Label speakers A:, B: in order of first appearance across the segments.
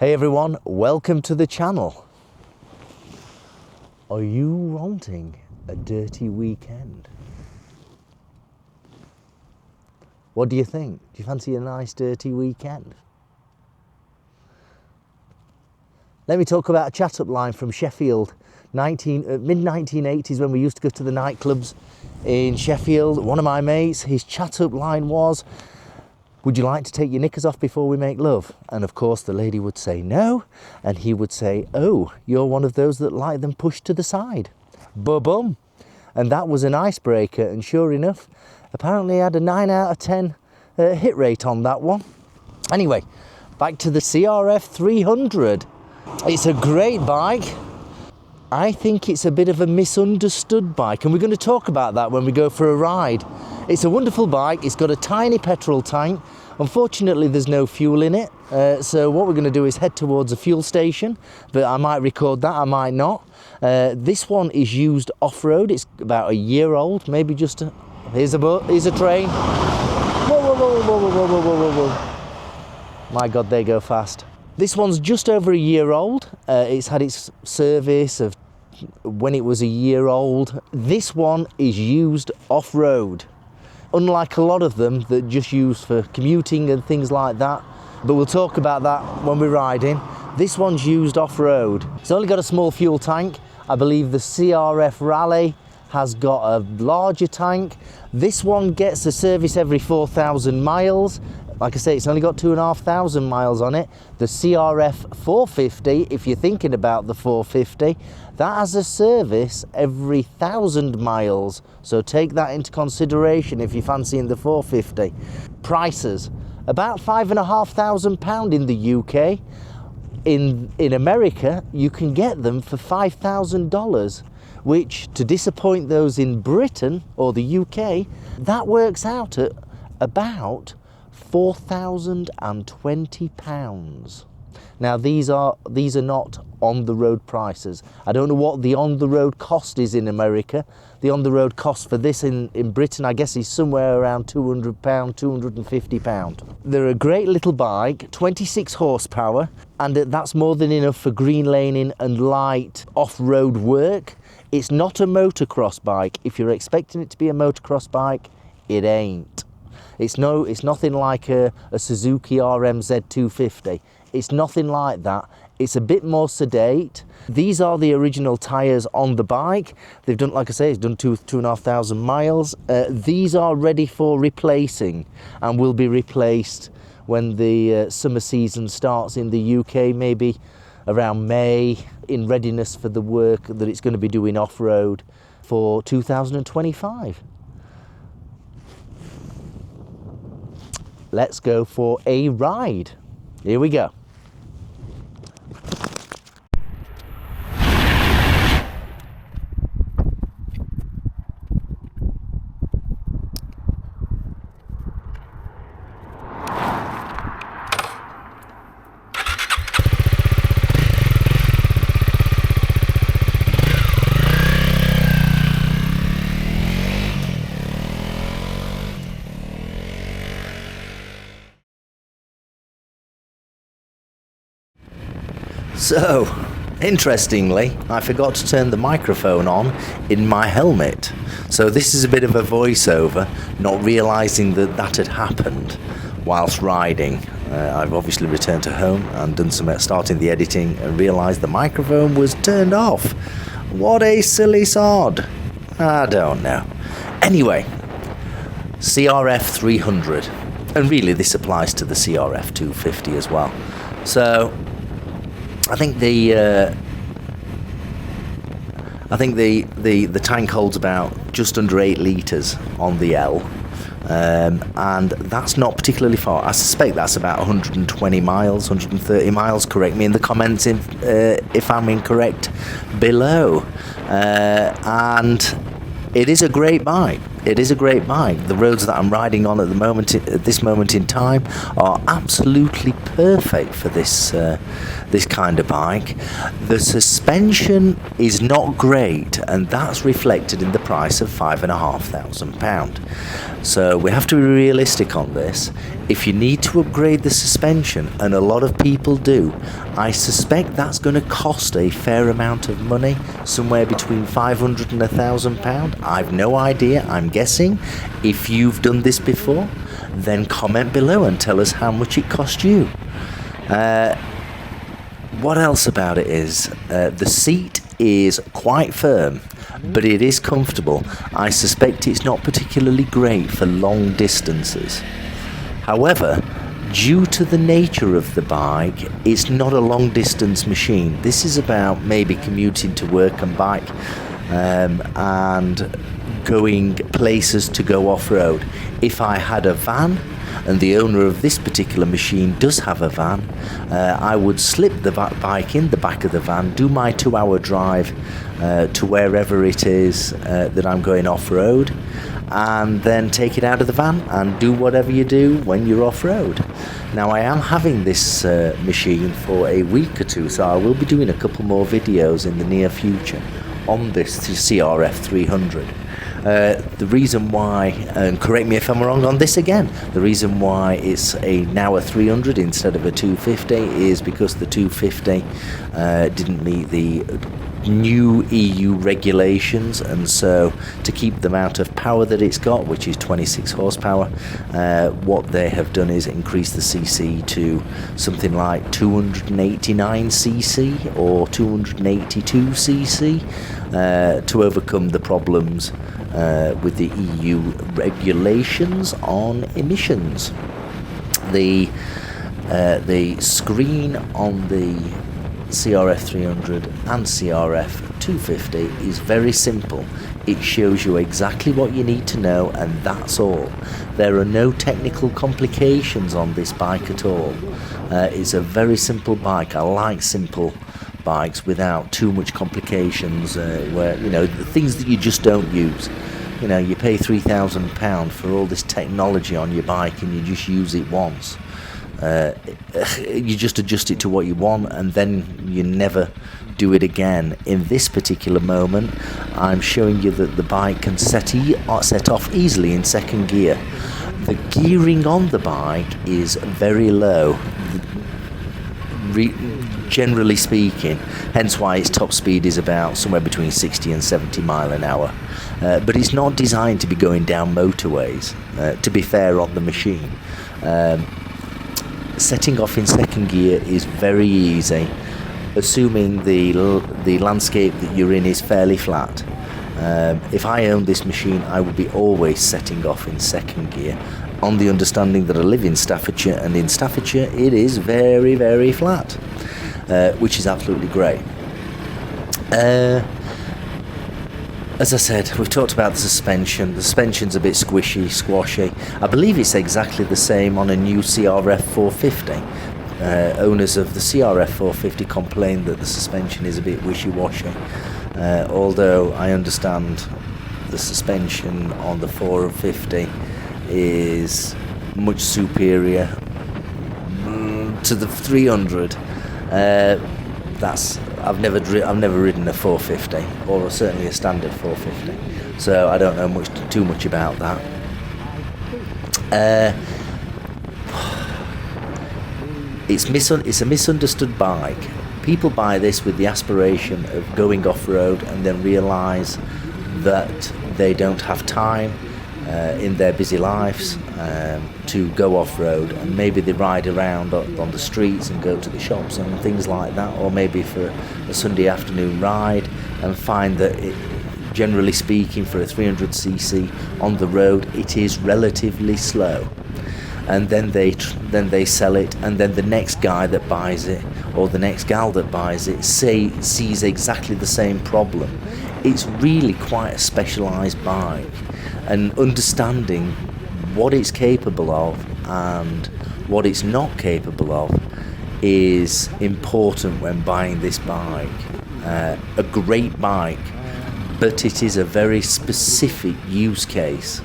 A: Hey everyone, welcome to the channel. Are you wanting a dirty weekend? What do you think? Do you fancy a nice dirty weekend? Let me talk about a chat-up line from Sheffield. Mid-1980s, when we used to go to the nightclubs in Sheffield, one of my mates, his chat-up line was, would you like to take your knickers off before we make love? And of course the lady would say no, and he would say, oh, you're one of those that like them pushed to the side. Ba-bum. And that was an icebreaker, and sure enough, apparently I had a 9 out of 10 hit rate on that one. Anyway, back to the CRF300. It's a great bike. I think it's a bit of a misunderstood bike, and we're going to talk about that when we go for a ride. It's a wonderful bike. It's got a tiny petrol tank. Unfortunately, there's no fuel in it. So what we're going to do is head towards a fuel station, but I might record that, I might not. This one is used off-road. It's about a year old, maybe just a... Here's a train. Whoa, whoa, whoa, whoa, whoa, whoa, whoa, whoa, whoa. My God, they go fast. This one's just over a year old. It's had its service of when it was a year old. This one is used off-road. Unlike a lot of them that just used for commuting and things like that, but we'll talk about that when we're riding. This one's used off-road. It's only got a small fuel tank. I believe the CRF Rally has got a larger tank. This one gets a service every 4,000 miles. Like I say, it's only got 2,500 miles on it. The CRF 450, if you're thinking about the 450, that has a service every 1,000 miles. So take that into consideration if you're fancying the 450. Prices, about £5,500 in the UK. In America, you can get them for $5,000, which, to disappoint those in Britain or the UK, that works out at about £4,020. Now these are not on the road prices. I don't know what the on the road cost is in America. The on the road cost for this in Britain, I guess, is somewhere around £200, £250. They're a great little bike, 26 horsepower, and that's more than enough for green laning and light off-road work. It's not a motocross bike. If you're expecting it to be a motocross bike, it ain't. It's nothing like a Suzuki RMZ 250. It's nothing like that. It's a bit more sedate. These are the original tyres on the bike. They've done, like I say, it's done 2,500 miles. These are ready for replacing and will be replaced when the summer season starts in the UK, maybe around May, in readiness for the work that it's going to be doing off-road for 2025. Let's go for a ride. Here we go. So, interestingly, I forgot to turn the microphone on in my helmet. So this is a bit of a voiceover, not realising that that had happened whilst riding. I've obviously returned to home and done starting the editing and realised the microphone was turned off. What a silly sod. I don't know. Anyway, CRF300. And really this applies to the CRF 250 as well. So I think the tank holds about just under 8 litres on the L, and that's not particularly far. I suspect that's about 120 miles, 130 miles. Correct me in the comments if I'm incorrect below. And it is a great bike. it is a great bike. The roads that I'm riding on at this moment in time, are absolutely perfect for this kind of bike. The suspension is not great, and that's reflected in the price of £5,500. So we have to be realistic on this. If you need to upgrade the suspension, and a lot of people do, I suspect that's going to cost a fair amount of money, somewhere between £500 and £1,000. I've no idea, I'm guessing. If you've done this before, then comment below and tell us how much it cost you. What else about it is, the seat is quite firm, but it is comfortable. I suspect it's not particularly great for long distances. However, due to the nature of the bike, it's not a long distance machine. This is about maybe commuting to work and back, and going places to go off-road. If I had a van, and the owner of this particular machine does have a van, I would slip the bike in the back of the van, do my 2-hour drive to wherever it is that I'm going off-road, and then take it out of the van and do whatever you do when you're off-road. Now, I am having this machine for a week or two, so I will be doing a couple more videos in the near future on this CRF300. The reason why, and correct me if I'm wrong on this again, the reason why it's now a 300 instead of a 250 is because the 250 didn't meet the new EU regulations, and so to keep the amount of power that it's got, which is 26 horsepower, what they have done is increase the cc to something like 289 cc or 282 cc to overcome the problems with the EU regulations on emissions. The screen on the CRF300 and CRF250 is very simple. It shows you exactly what you need to know, and that's all. There are no technical complications on this bike at all. It's a very simple bike. I like simple bikes without too much complications, where, you know, the things that you just don't use. You know, you pay £3,000 for all this technology on your bike and you just use it once. You just adjust it to what you want, and then you never do it again. In this particular moment, I'm showing you that the bike can set off easily in second gear. The gearing on the bike is very low, generally speaking, hence why its top speed is about somewhere between 60 and 70 mile an hour. But it's not designed to be going down motorways, to be fair on the machine. Setting off in second gear is very easy, assuming the landscape that you're in is fairly flat. If I owned this machine, I would be always setting off in second gear, on the understanding that I live in Staffordshire, and in Staffordshire it is very, very flat, which is absolutely great. As I said, we've talked about the suspension. The suspension's a bit squashy. I believe it's exactly the same on a new CRF450. Owners of the CRF450 complain that the suspension is a bit wishy-washy, although I understand the suspension on the 450 is much superior to the 300. I've never ridden a 450, or certainly a standard 450, so I don't know too much about that. It's a misunderstood bike. People buy this with the aspiration of going off-road and then realise that they don't have time in their busy lives to go off-road, and maybe they ride around on the streets and go to the shops and things like that, or maybe for a Sunday afternoon ride, and find that generally speaking, for a 300cc on the road, it is relatively slow. And then they sell it, and then the next guy that buys it, or the next gal that buys it, sees exactly the same problem. It's really quite a specialised bike, and understanding what it's capable of and what it's not capable of is important when buying this bike. A great bike, but it is a very specific use case.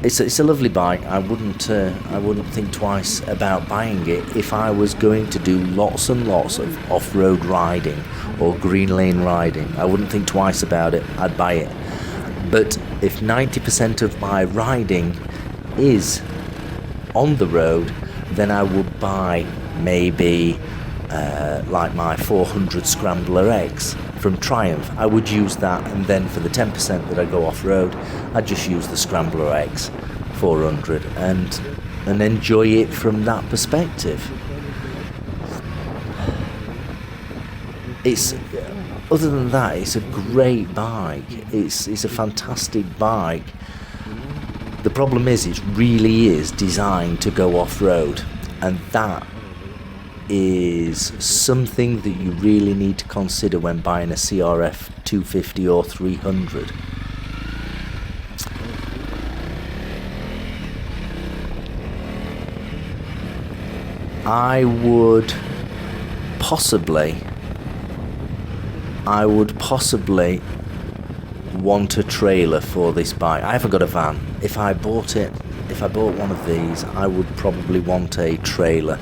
A: It's a lovely bike. I wouldn't think twice about buying it if I was going to do lots and lots of off-road riding or green lane riding. I wouldn't think twice about it. I'd buy it. But if 90% of my riding is on the road, then I would buy maybe like my 400 Scrambler X from Triumph. I would use that, and then for the 10% that I go off-road, I'd just use the Scrambler X 400 and enjoy it from that perspective. It's other than that, it's a great bike. It's a fantastic bike. The problem is, it really is designed to go off-road, and that is something that you really need to consider when buying a CRF 250 or 300. I would possibly want a trailer for this bike. I haven't got a van. If I bought one of these, I would probably want a trailer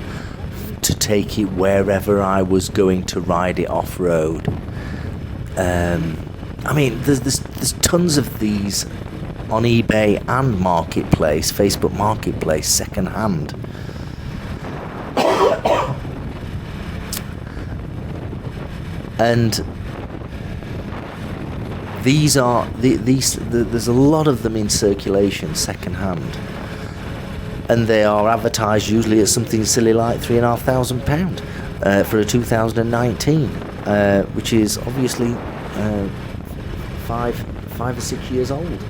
A: to take it wherever I was going to ride it off-road. I mean, there's tons of these on eBay and Marketplace, Facebook Marketplace, second hand. And there's a lot of them in circulation second hand, and they are advertised usually at something silly like £3,500 for a 2019, which is obviously 5 or 6 years old.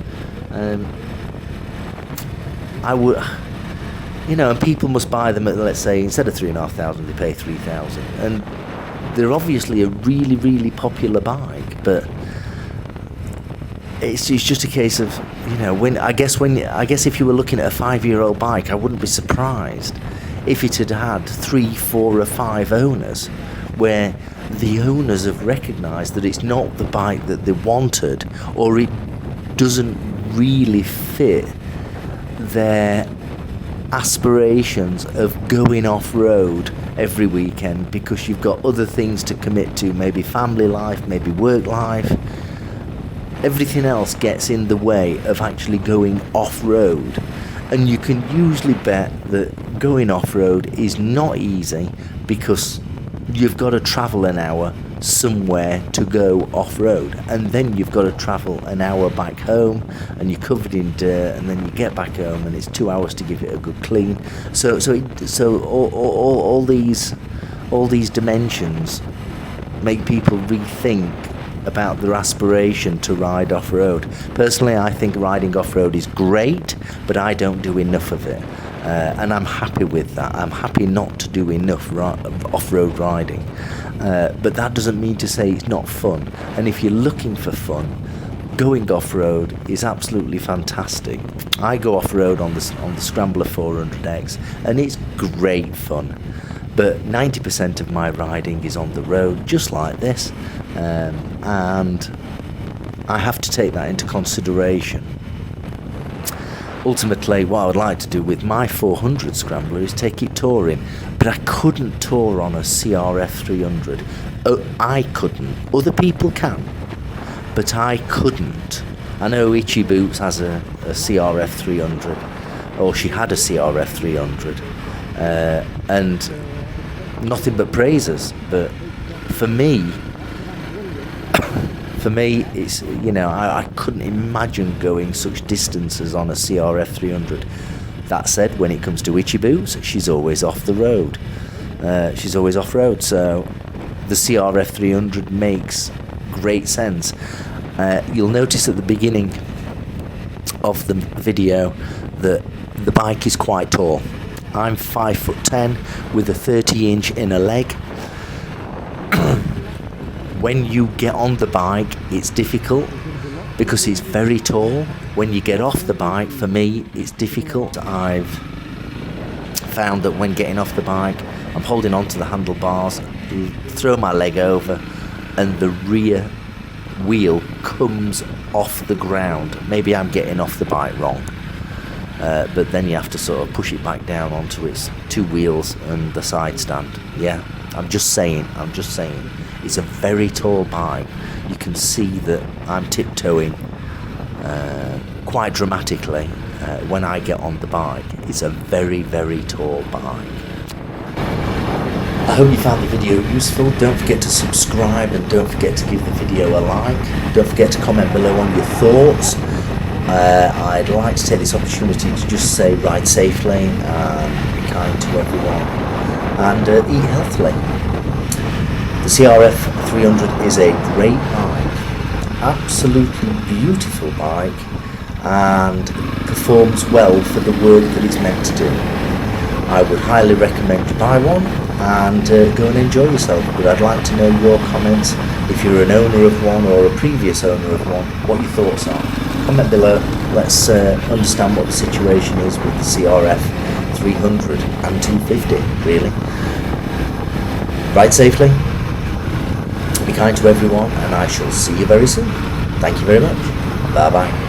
A: I would, and people must buy them at, let's say, instead of £3,500, they pay £3,000, and they're obviously a really, really popular bike, but it's just a case of, I guess if you were looking at a 5-year-old bike, I wouldn't be surprised if it had 3, 4 or 5 owners, where the owners have recognised that it's not the bike that they wanted, or it doesn't really fit their aspirations of going off-road every weekend, because you've got other things to commit to, maybe family life, maybe work life. Everything else gets in the way of actually going off-road, and you can usually bet that going off-road is not easy, because you've got to travel an hour somewhere to go off-road, and then you've got to travel an hour back home, and you're covered in dirt, and then you get back home and it's 2 hours to give it a good clean. So all these dimensions make people rethink about their aspiration to ride off-road. Personally, I think riding off-road is great, but I don't do enough of it, and I'm happy with that. I'm happy not to do enough off-road riding, but that doesn't mean to say it's not fun. And if you're looking for fun, going off-road is absolutely fantastic. I go off-road on the Scrambler 400X, and it's great fun. But 90% of my riding is on the road, just like this, and I have to take that into consideration. Ultimately, what I would like to do with my 400 Scrambler is take it touring, but I couldn't tour on a CRF300. I couldn't. Other people can, but I couldn't. I know Itchy Boots has a CRF300, or she had a CRF300, and nothing but praises. But for me, it's, I couldn't imagine going such distances on a CRF300. That said, when it comes to Itchy Boots, she's always off the road. She's always off-road, so the CRF300 makes great sense. You'll notice at the beginning of the video that the bike is quite tall. I'm 5'10" with a 30-inch inner leg. When you get on the bike, it's difficult because it's very tall. When you get off the bike, for me, it's difficult. I've found that when getting off the bike, I'm holding onto the handlebars, throw my leg over, and the rear wheel comes off the ground. Maybe I'm getting off the bike wrong, but then you have to sort of push it back down onto its two wheels and the side stand. Yeah, I'm just saying. It's a very tall bike. You can see that I'm tiptoeing quite dramatically when I get on the bike. It's a very, very tall bike. I hope you found the video useful. Don't forget to subscribe and don't forget to give the video a like. Don't forget to comment below on your thoughts. I'd like to take this opportunity to just say ride safely and be kind to everyone and eat healthily. The CRF300 is a great bike, absolutely beautiful bike, and performs well for the work that it's meant to do. I would highly recommend you buy one and go and enjoy yourself, but I'd like to know your comments. If you're an owner of one or a previous owner of one, what your thoughts are. Comment below. Let's understand what the situation is with the CRF300 and 250, really. Ride safely, be kind to everyone, and I shall see you very soon. Thank you very much. Bye bye.